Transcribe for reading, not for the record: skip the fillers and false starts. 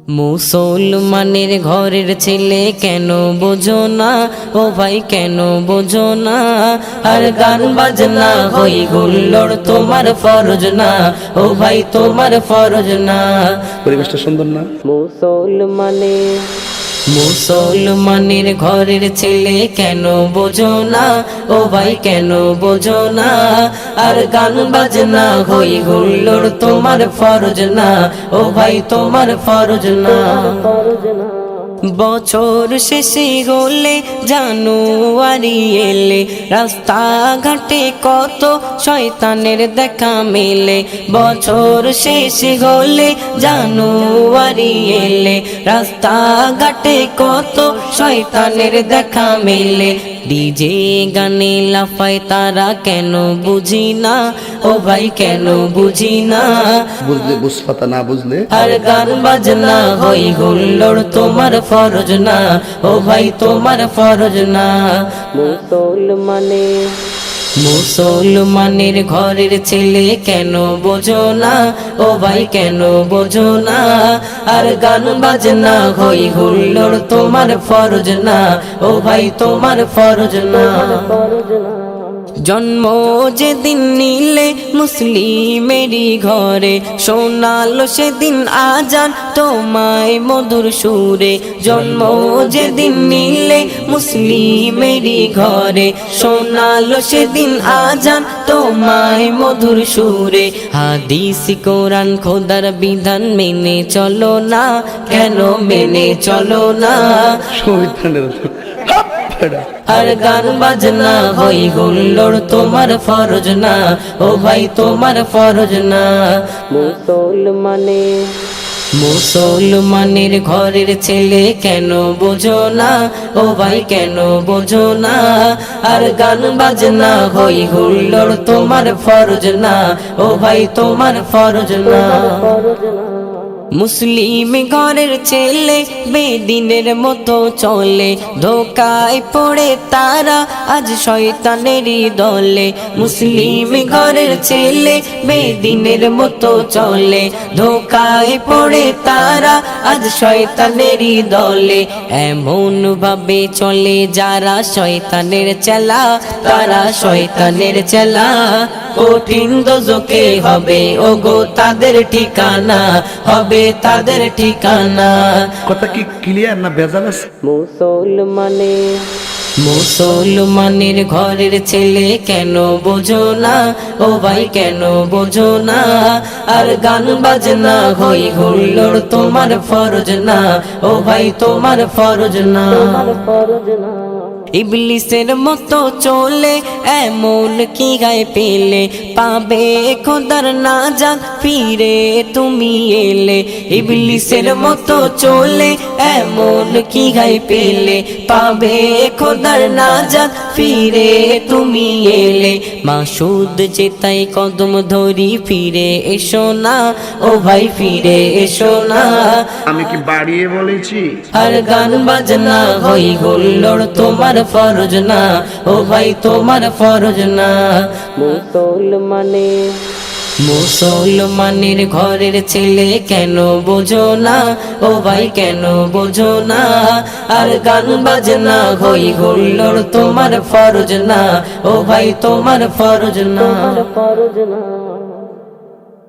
মুসলমানের ঘরের ছেলে কেন বোঝো না, ও ভাই কেন বোঝো না? আর গান বাজনা হই গুল্লোড় তোমার ফরজ না, ও ভাই তোমার ফরজ না। পরিবেশটা সুন্দর না? মুসলমানের ঘরের ছেলে কেন বোঝো না, ও ভাই কেন বোঝো না? আর গান বাজনা হই গুল্লোড় তোমার ফরজ না, ও ভাই তোমার ফরজ না। বছর শেষে হলে জানুয়ারি এলে রাস্তাঘাটে কত শয়তানের দেখা মেলে। বছর শেষে হলে জানুয়ারি এলে রাস্তাঘাটে কত শয়তানের দেখা মেলে। ডিজে গানে লাফায় তারা কেন বুঝি না, ও ভাই কেন বুঝি না? বুঝলে বুঝপাতা, না বুঝলে আর গান বাজনা হই গুল্লোড় তোমার ফরজ না, ও ভাই তোমার ফরজ না। মুসলমানের ঘরের ছেলে কেন বোঝো না, ও ভাই কেন বোঝো না? আর গান বাজনা হই গুল্লোড় তোমার ফরজ না, ও ভাই তোমার ফরজ না। জন্ম যেদিন নিলে মুসলিমেরই ঘরে শোনালো সেদিন আজান তোমায় মধুর সুরে। জন্ম যেদিন নিলে মুসলিমেরই ঘরে শোনালো সেদিন আজান তোমায় মধুর সুরে। হাদিস কোরআন খোদার বিধান মেনে চলো না, কেন মেনে চলো না? আর গান বাজনা হই গুল্লোড় তোমার ফরজ না, ও ভাই তোমার ফরজ না। মুসলমানের ঘরের ছেলে কেন বোঝো না, ও ভাই কেন বোঝো না? আর গান বাজনা হই গুল্লোড় তোমার ফরজ না, ও ভাই তোমার ফরজ না। মুসলিম ঘরের ছেলে বেদিনের মতো চলে, ধোকায় পড়ে তারা আজ শয়তানেরই দলে। মুসলিম ঘরের ছেলে বেদিনের মতো চলে, ধোকায় পড়ে তারা আজ শয়তানেরই দলে। এমন ভাবে চলে যারা শয়তানের চেলা, তারা শয়তানের চেলা। কঠিন দোজখে হবে ওগো তাদের ঠিকানা, হবে তাদের ঠিকানা। কথা কি ক্লিয়ার না ভেজাল আছে? মুসলমানের ঘরের ছেলে কেন বোঝো না, ও ভাই কেন বোঝো না? আর গান বাজনা হই গুল্লোড় তোমার ফরজ না, ও ভাই তোমার ফরজ না। ইবলিসের মতো চলে এমন কি গায়ে পেলে, পাবে খোদার নাজাত ফিরে তুমি এলে। ইবলিসের মতো চলে এমন কি গায়ে পেলে, পাবে খোদার নাজাত ফিরে তুমি এলে। মাসুদ যেতাই কদম ধরি ফিরে এসো না, ও ভাই ফিরে এসো না। আমি কি বাড়িয়ে বলেছি? আর গান বাজনা হই গুল্লোড় তোমার ফরজ না, ও ভাই তোমার ফরজ না। মুসলমানের ঘরের ছেলে কেন বোঝো না, ও ভাই কেন বোঝো না? আর গান বাজনা হই গুল্লোড় তোমার ফরজ না, ও ভাই তোমার ফরজ না।